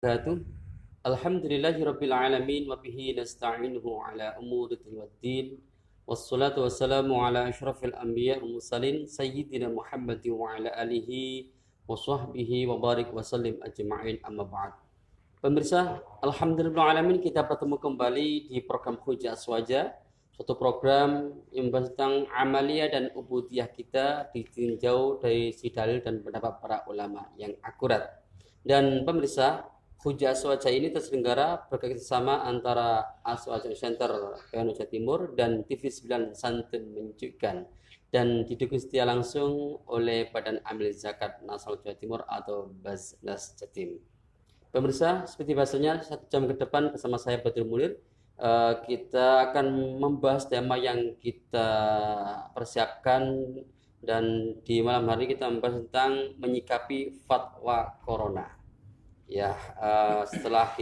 Wabarakatuh. Alhamdulillahirabbil alamin wa bihi nasta'inuhu ala umuri waddin. Wassalatu wassalamu ala asyrafil anbiya wal mursalin sayyidina Muhammadin wa ala alihi wa sahbihi wa barik wa sallim ajma'in amma ba'd. Pemirsa, alhamdulillah alamin, kita bertemu kembali di program Hujah Aswaja, suatu program yang membahas tentang amalia dan ubudiyah kita ditinjau dari si dalil dan pendapat para ulama yang akurat. Dan pemirsa, Hujah Aswaja ini terselenggara bekerjasama antara Aswaja Center PNU Jawa Timur dan TV9 Santun Menunjukkan, dan didukung setia langsung oleh Badan Amil Zakat Nasional Jawa Timur atau Basnas Jatim. Pemirsa, seperti biasanya 1 jam ke depan bersama saya Badrul Munir, kita akan membahas tema yang kita persiapkan, dan di malam hari kita membahas tentang menyikapi fatwa corona. Ya, setelah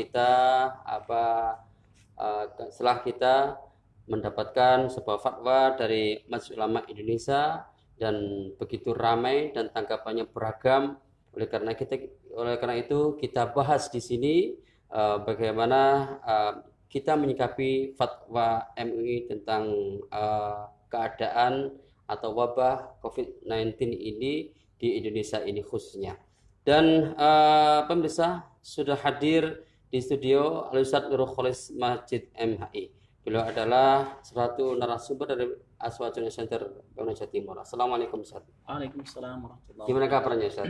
kita mendapatkan sebuah fatwa dari Majelis Ulama Indonesia dan begitu ramai dan tanggapannya beragam. Oleh karena itu kita bahas di sini bagaimana kita menyikapi fatwa MUI tentang keadaan atau wabah COVID-19 ini di Indonesia ini khususnya. Dan pemirsa, sudah hadir di studio Al-Ustadz Nurul Kholis Masjid MHI. Beliau adalah suatu narasumber dari Aswaja Center PNU Jawa Timur. Assalamualaikum Ustaz. Waalaikumsalam warahmatullahi Gimana wabarakatuh. kabarnya Ustaz?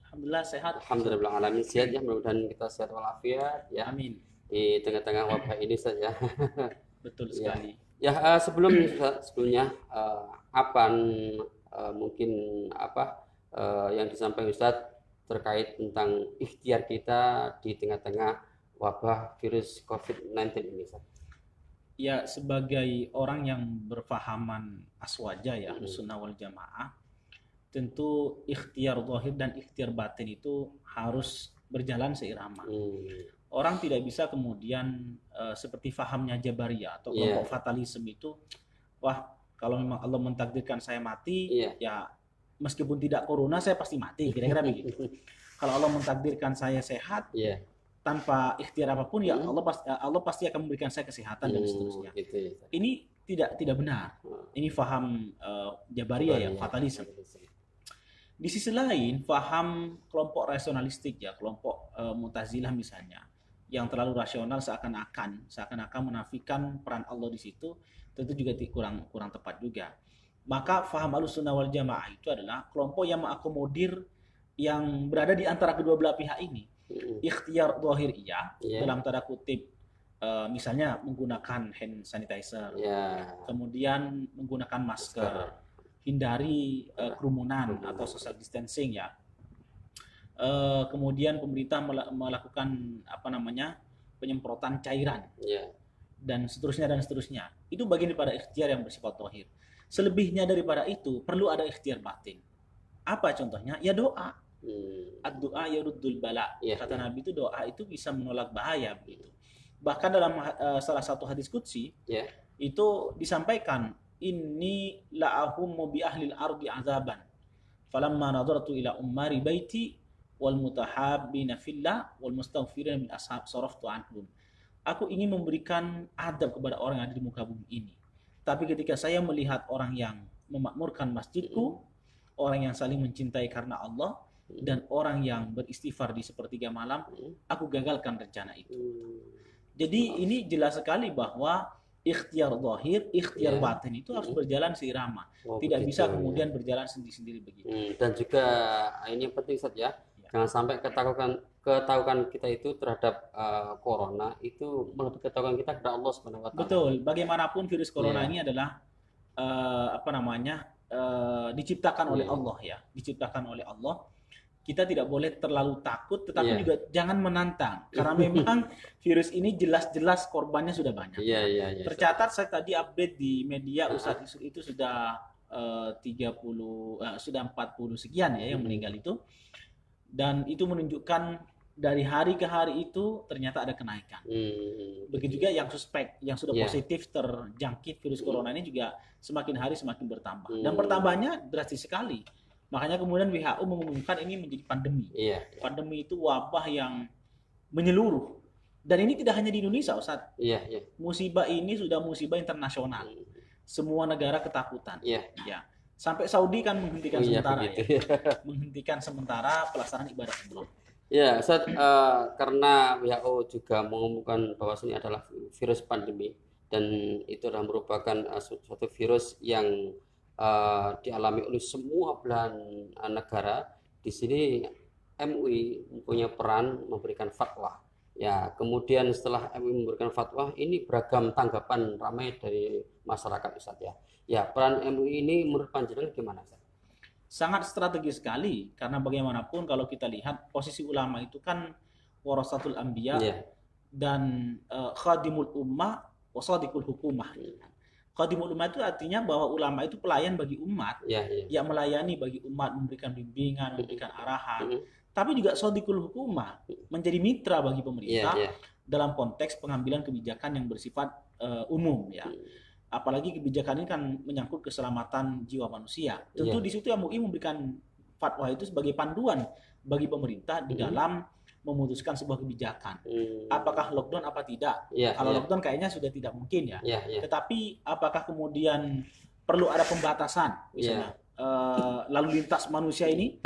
Alhamdulillah sehat. Alhamdulillah alamin, sehat ya, mudah-mudahan kita sehat walafiat ya Amin. di tengah-tengah wabah ini saja. Betul Ya. sekali. Ya, sebelumnya mungkin yang disampaikan Ustaz terkait tentang ikhtiar kita di tengah-tengah wabah virus COVID-19 ini Ustaz. Ya, sebagai orang yang berfahaman aswaja ya, Ahlussunnah wal Jamaah, tentu ikhtiar zahir dan ikhtiar batin itu harus berjalan seirama. Orang tidak bisa kemudian seperti fahamnya Jabariyah atau kelompok fatalisme itu, wah kalau memang Allah mentakdirkan saya mati, ya meskipun tidak corona saya pasti mati, kira-kira begitu. Kalau Allah mentakdirkan saya sehat, tanpa ikhtiar apapun, ya Allah pasti akan memberikan saya kesehatan dan seterusnya. Gitu ya. Ini tidak benar. Ini faham Jabariyah ya, fatalisme. Di sisi lain, faham kelompok rasionalistik ya, kelompok Mu'tazilah misalnya, yang terlalu rasional seakan-akan menafikan peran Allah di situ, tentu juga kurang tepat juga. Maka faham Ahlussunnah wal Jamaah itu adalah kelompok yang mengakomodir yang berada di antara kedua belah pihak ini. Ikhtiar zahir dalam tanda kutip, misalnya menggunakan hand sanitizer, kemudian menggunakan masker, hindari kerumunan atau social distancing ya. Kemudian pemerintah melakukan penyemprotan cairan dan seterusnya. Itu bagian daripada ikhtiar yang bersifat zahir. Selebihnya daripada itu perlu ada ikhtiar batin. Apa contohnya? Ya doa. Ad-du'a yaruddul bala. Kata Nabi itu doa itu bisa menolak bahaya begitu. Bahkan dalam salah satu hadis qudsi itu disampaikan, inni la'ahummu bi ahlil ardi azaban falamma nadartu ila ummari baiti wal mutahabbina fillah wal mustaghfirina min ashab saraftu anhum. Aku ingin memberikan adab kepada orang yang ada di muka bumi ini, tapi ketika saya melihat orang yang memakmurkan masjidku, orang yang saling mencintai karena Allah, dan orang yang beristighfar di sepertiga malam, aku gagalkan rencana itu. Jadi ini jelas sekali bahwa ikhtiar zahir, ikhtiar batin itu harus berjalan seirama. Tidak bisa kemudian berjalan sendiri-sendiri begitu. Dan juga ini yang penting Ustaz ya, jangan sampai ketakutan kita itu terhadap corona itu melebihi ketakutan kita kepada Allah Subhanahu wa taala. Betul, bagaimanapun virus corona ini adalah diciptakan oleh Allah ya, diciptakan oleh Allah. Kita tidak boleh terlalu takut, tetapi juga jangan menantang, karena memang virus ini jelas-jelas korbannya sudah banyak. Tercatat saya tadi update di media Ustadz itu sudah 40 sekian ya yang meninggal itu, dan itu menunjukkan dari hari ke hari itu ternyata ada kenaikan. Begitu juga yang suspek, yang sudah positif terjangkit virus corona ini juga semakin hari semakin bertambah, dan pertambahannya drastis sekali. Makanya kemudian WHO mengumumkan ini menjadi pandemi. Pandemi itu wabah yang menyeluruh. Dan ini tidak hanya di Indonesia, Ustaz. Iya, iya. Musibah ini sudah musibah internasional. Semua negara ketakutan. Iya. Ya. Sampai Saudi kan menghentikan sementara begitu. menghentikan sementara pelaksanaan ibadah umroh. Ya, Ustaz, karena WHO juga mengumumkan bahwa ini adalah virus pandemi dan itu adalah merupakan suatu virus yang dialami oleh semua belahan negara. Di sini MUI mempunyai peran memberikan fatwa. Ya, kemudian setelah MUI memberikan fatwa, ini beragam tanggapan ramai dari masyarakat, Ustaz ya. Ya, peran MUI ini menurut panjenengan gimana, Ustaz? Sangat strategis sekali, karena bagaimanapun kalau kita lihat posisi ulama itu kan warasatul anbiya dan khadimul ummah wasadiqul hukumah. Khadimul ummah itu artinya bahwa ulama itu pelayan bagi umat, yang melayani bagi umat, memberikan bimbingan, memberikan arahan. Tapi juga shadiqul hukumah, menjadi mitra bagi pemerintah dalam konteks pengambilan kebijakan yang bersifat umum ya. Apalagi kebijakan ini kan menyangkut keselamatan jiwa manusia. Tentu di situ MUI memberikan fatwa itu sebagai panduan bagi pemerintah di dalam memutuskan sebuah kebijakan. Apakah lockdown apa tidak? Kalau lockdown kayaknya sudah tidak mungkin ya. Tetapi apakah kemudian perlu ada pembatasan misalnya lalu lintas manusia ini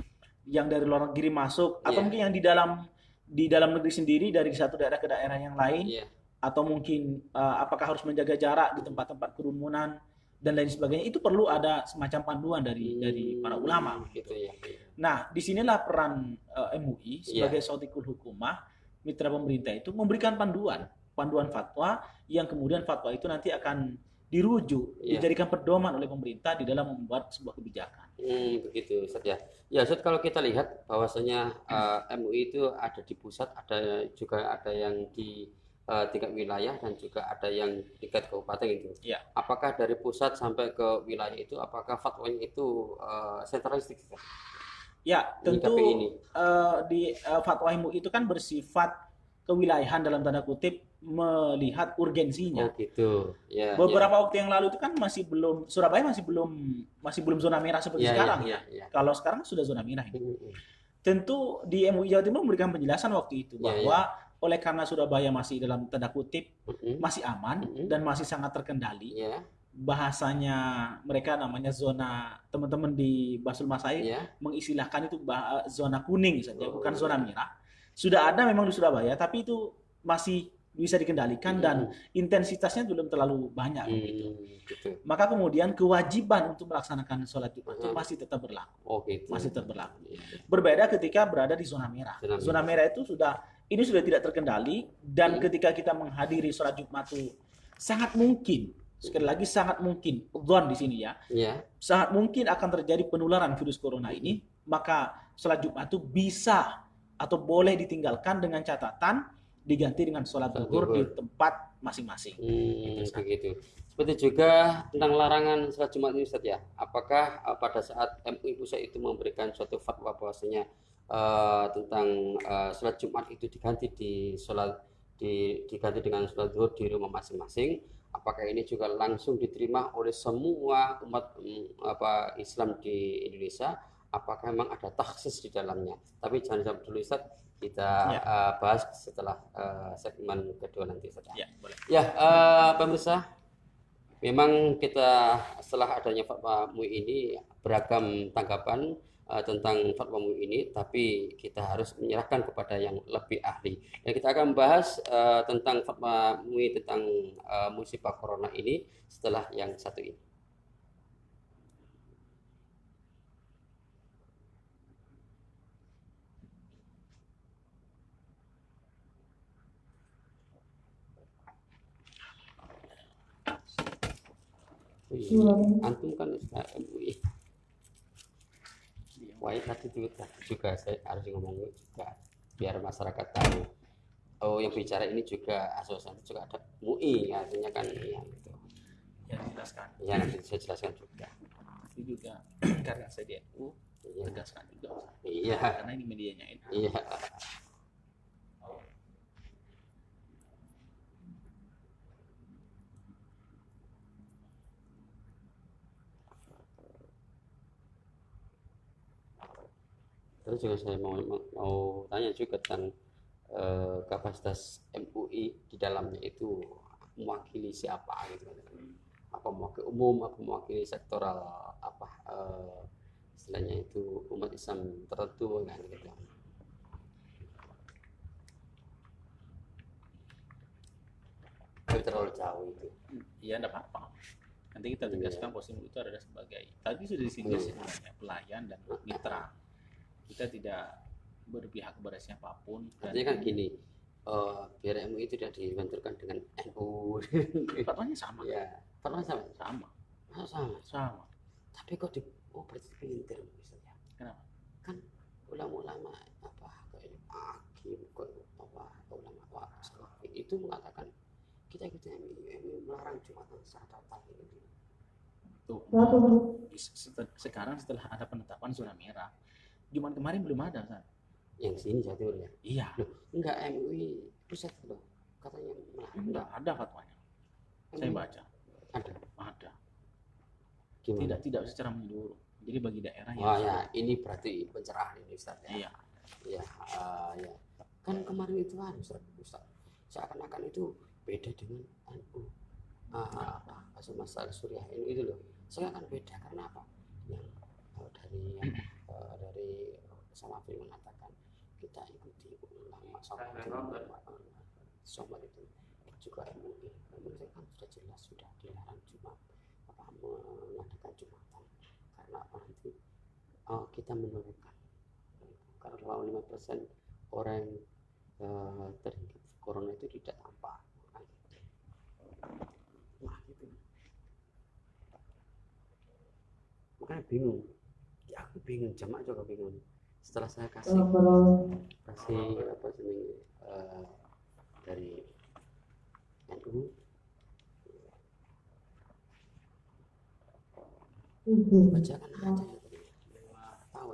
yang dari luar negeri masuk atau mungkin yang di dalam negeri sendiri dari satu daerah ke daerah yang lain, atau mungkin apakah harus menjaga jarak di tempat-tempat kerumunan dan lain sebagainya. Itu perlu ada semacam panduan dari para ulama gitu. Nah, disinilah peran MUI sebagai shadiqul hukumah, mitra pemerintah itu memberikan panduan fatwa yang kemudian fatwa itu nanti akan dirujuk, dijadikan pedoman oleh pemerintah di dalam membuat sebuah kebijakan. Begitu, Ustaz ya. Ya, Ustaz, kalau kita lihat bahwasanya MUI itu ada di pusat, juga ada yang di tingkat wilayah dan juga ada yang tingkat kabupaten itu. Apakah dari pusat sampai ke wilayah itu, apakah fatwanya itu sentralistik? Ya, tentu di fatwa MUI itu kan bersifat kewilayahan dalam tanda kutip, melihat urgensinya. Gitu. Beberapa waktu yang lalu itu kan Surabaya masih belum zona merah seperti sekarang. Kalau sekarang sudah zona merah ini. Tentu di MUI Jawa Timur memberikan penjelasan waktu itu bahwa oleh karena Surabaya masih dalam tanda kutip masih aman dan masih sangat terkendali. Bahasanya mereka namanya zona, teman-teman di Basul Masaid mengistilahkan itu zona kuning saja, bukan zona merah. Sudah ada memang di Surabaya, tapi itu masih bisa dikendalikan dan intensitasnya belum terlalu banyak gitu. Maka kemudian kewajiban untuk melaksanakan sholat Jumat itu masih tetap berlaku. Masih tetap berlaku. Berbeda ketika berada di zona merah. Zona merah itu sudah tidak terkendali, dan ketika kita menghadiri sholat Jumat itu sangat mungkin, sekali lagi sangat mungkin, dzon di sini ya, sangat mungkin akan terjadi penularan virus corona ini, maka sholat Jumat itu bisa atau boleh ditinggalkan dengan catatan diganti dengan sholat zuhur di tempat masing-masing. Begitu. Seperti juga tentang larangan sholat Jumat ini, Ustaz ya. Apakah pada saat MUI pusat itu memberikan suatu fatwa bahwasanya tentang sholat Jumat itu diganti dengan sholat zuhur di rumah masing-masing, apakah ini juga langsung diterima oleh semua umat Islam di Indonesia? Apakah memang ada taksis di dalamnya? Tapi jangan jawab dulu, Ustaz. Kita bahas setelah segmen kedua nanti, Ustaz. Boleh. Pemirsa, memang kita setelah adanya fatwa MUI ini beragam tanggapan tentang fatwa MUI ini, tapi kita harus menyerahkan kepada yang lebih ahli. Dan kita akan membahas tentang fatwa MUI tentang musibah corona ini setelah yang satu ini. Antum kan MUI. Wah, tadi juga saya harus ngomong juga biar masyarakat tahu. Oh, yang bicara ini juga asosiasi juga ada MUI, artinya kan gitu. Ya, dijelaskan. Ya, nanti saya jelaskan juga. Itu juga karena saya di NU, tegaskan juga. Iya. Karena ini medianya NU. Iya. Terus juga saya mau tanya juga tentang kapasitas MUI di dalamnya itu mewakili siapa gitu kan. Apa mewakili umum, apa mewakili sektoral, apa istilahnya itu umat Islam tertentu kan gitu. Tapi terlalu jauh itu. Iya, enggak apa-apa. Nanti kita tegaskan posisi itu adalah sebagai tadi sudah disinggung sebenarnya pelayan dan mitra. Kita tidak berpihak kepada siapapun. Artinya kan gini, biar MUI tidak dibenturkan dengan NU. Fatwanya sama. Ya, fatwanya sama. Sama. Sama. Tapi kok berarti pinter misalnya. Kenapa? Kan ulama-ulama apa kayak hakim, apa ulama itu mengatakan kita ikut MUI melarang Jumatan sah total gitu. Tuh. Sekarang setelah ada penetapan zona merah, Jumat kemarin belum ada kan? Yang sini Jawa Timur ya? Iya. Loh, enggak MUI pusat loh. Katanya enggak ada fatwanya. Saya baca. Ada. Gimana? Tidak secara menyeluruh. Jadi bagi daerah yang ya, ini berarti pencerahan ini Ustaz ya. Iya. Ya, ya. Kan kemarin itu kan Ustaz. Seakan-akan itu beda dengan NU. Masalah Suriah ini itu loh. Saya akan beda karena apa? Yang dari Salafi mengatakan kita ikuti ulama Somad itu juga MUI. Menurut kan sudah jelas sudah dilarang Jumat mengadakan Jumatan karena apa nanti kita menurunkan karena 5% orang terhimpit corona itu tidak tampak. Gitu. Makanya bingung. Ya aku bingung, jamaah juga bingung. Setelah saya kasih apa sih dari NU bacakan aja ya tadi. Tahu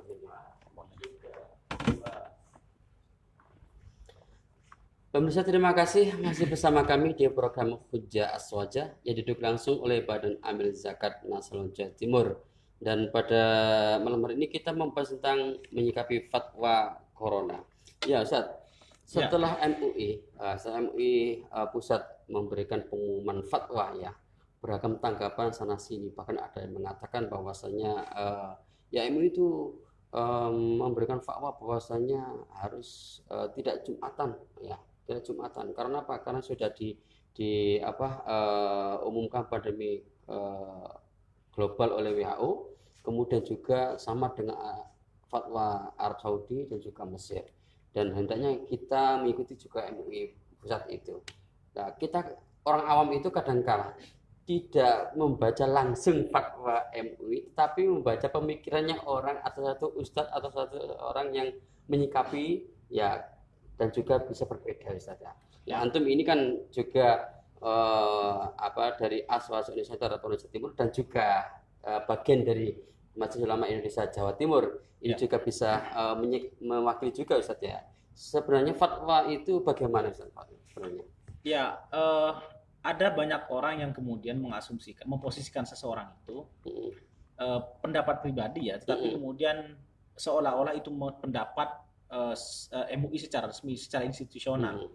Pemirsa, terima kasih masih bersama kami di program Hujjah Aswaja yang didukung langsung oleh Badan Amil Zakat Nasional Jawa Timur. Dan pada malam hari ini kita membahas tentang menyikapi fatwa corona. Ya Ustaz, setelah MUI pusat memberikan pengumuman fatwa ya, beragam tanggapan sana sini, bahkan ada yang mengatakan bahwasanya ya MUI itu memberikan fatwa bahwasanya harus tidak Jumatan ya. Tidak Jumatan. Karena apa? Karena sudah umumkan pandemi global oleh WHO, kemudian juga sama dengan fatwa Arab Saudi dan juga Mesir. Dan hendaknya kita mengikuti juga MUI pusat itu. Nah, kita orang awam itu kadang-kala tidak membaca langsung fatwa MUI, tapi membaca pemikirannya orang atau satu ustadz atau satu orang yang menyikapi ya, dan juga bisa berbeda Ustaz ya. Ya antum ini kan juga dari Aswaja Indonesia atau Jawa Timur dan juga bagian dari Majelis Ulama Indonesia Jawa Timur ini juga bisa mewakili juga Ustaz ya. Sebenarnya fatwa itu bagaimana Ustaz sebenarnya? Ya, ada banyak orang yang kemudian mengasumsikan, memposisikan seseorang itu pendapat pribadi ya, tetapi kemudian seolah-olah itu pendapat MUI secara resmi, secara institusional.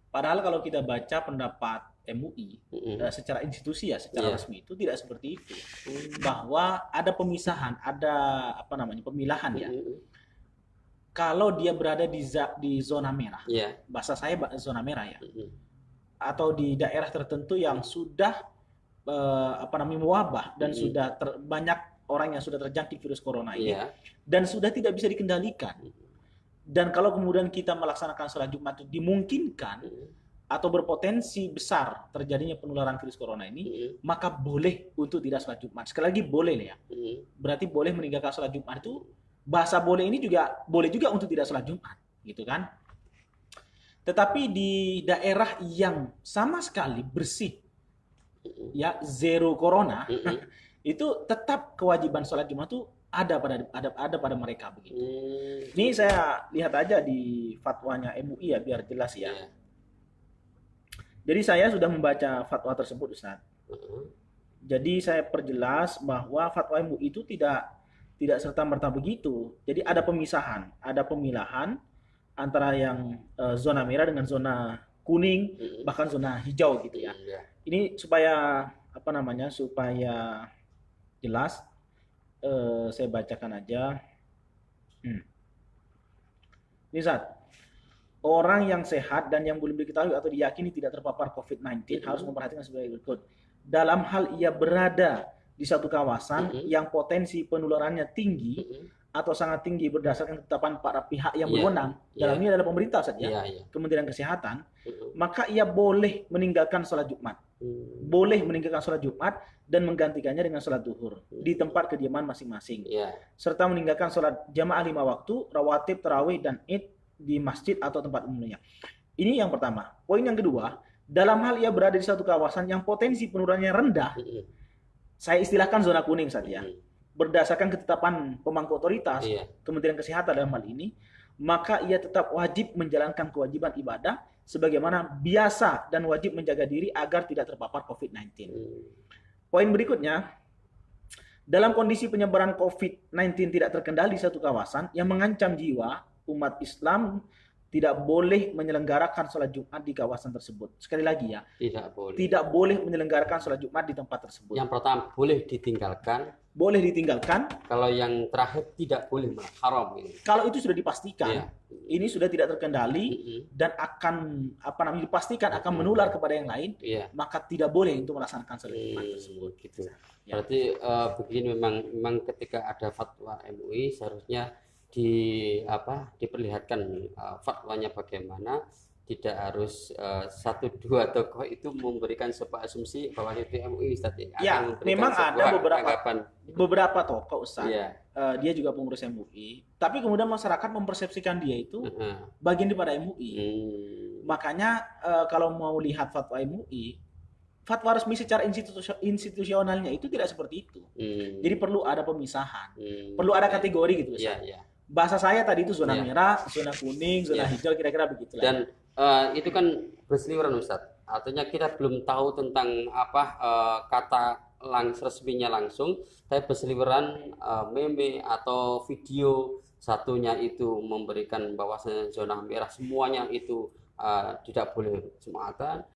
Padahal kalau kita baca pendapat MUI secara institusi ya, secara resmi itu tidak seperti itu. Bahwa ada pemisahan, ada pemilahan ya. Kalau dia berada di zona merah, bahasa saya zona merah ya, atau di daerah tertentu yang sudah mewabah dan sudah banyak orang yang sudah terjangkit virus corona ini dan sudah tidak bisa dikendalikan. Dan kalau kemudian kita melaksanakan sholat Jumat itu dimungkinkan atau berpotensi besar terjadinya penularan virus corona ini, maka boleh untuk tidak sholat Jumat. Sekali lagi boleh ya. Berarti boleh meninggalkan sholat Jumat itu, bahasa boleh ini juga boleh juga untuk tidak sholat Jumat, gitu kan? Tetapi di daerah yang sama sekali bersih, ya zero corona, itu tetap kewajiban sholat Jumat itu ada pada mereka begitu. Ini saya lihat aja di fatwanya MUI ya biar jelas ya. Jadi saya sudah membaca fatwa tersebut Ustaz. Jadi saya perjelas bahwa fatwa MUI itu tidak serta-merta begitu. Jadi ada pemisahan, ada pemilahan antara yang zona merah dengan zona kuning, bahkan zona hijau gitu ya. Ini supaya supaya jelas, saya bacakan aja. Ini saat orang yang sehat dan yang belum diketahui atau diyakini tidak terpapar COVID-19 harus memperhatikan sebagai berikut. Dalam hal ia berada di satu kawasan yang potensi penularannya tinggi atau sangat tinggi berdasarkan ketetapan para pihak yang berwenang, dalam ini adalah pemerintah saja, Kementerian Kesehatan, maka ia boleh meninggalkan sholat Jumat. Boleh meninggalkan sholat Jumat dan menggantikannya dengan sholat duhur di tempat kediaman masing-masing, serta meninggalkan sholat jamaah 5 waktu, rawatib, tarawih, dan id di masjid atau tempat umumnya. Ini yang pertama. Poin yang kedua, dalam hal ia berada di satu kawasan yang potensi penularannya rendah, saya istilahkan zona kuning saja, berdasarkan ketetapan pemangku otoritas, Kementerian Kesehatan dalam hal ini, maka ia tetap wajib menjalankan kewajiban ibadah sebagaimana biasa dan wajib menjaga diri agar tidak terpapar COVID-19. Poin berikutnya, dalam kondisi penyebaran COVID-19 tidak terkendali di satu kawasan yang mengancam jiwa, umat Islam tidak boleh menyelenggarakan sholat Jumat di kawasan tersebut. Sekali lagi ya, tidak boleh menyelenggarakan sholat Jumat di tempat tersebut. Yang pertama boleh ditinggalkan. Boleh ditinggalkan. Kalau yang terakhir tidak boleh, haram ini. Kalau itu sudah dipastikan, ini sudah tidak terkendali dan akan dipastikan akan menular kepada yang lain, maka tidak boleh untuk melaksanakan sholat Jumat tersebut. Gitu. Berarti begini, memang ketika ada fatwa MUI seharusnya diperlihatkan fatwanya bagaimana, tidak harus satu dua tokoh itu memberikan sebuah asumsi bahwa itu MUI, Ustaz. Ya, memang ada beberapa tokoh, Ustaz. Dia juga pengurus MUI, tapi kemudian masyarakat mempersepsikan dia itu bagian daripada MUI. Makanya kalau mau lihat fatwa MUI, fatwa resmi secara institusionalnya itu tidak seperti itu. Jadi perlu ada pemisahan, perlu ada kategori gitu, Ustaz. Bahasa saya tadi itu zona merah, zona kuning, zona hijau, kira-kira begitulah. Dan itu kan berseliweran, Ustaz. Artinya kita belum tahu tentang kata resminya langsung, tapi berseliweran meme atau video, satunya itu memberikan bahwasanya zona merah semuanya itu tidak boleh Jumatan,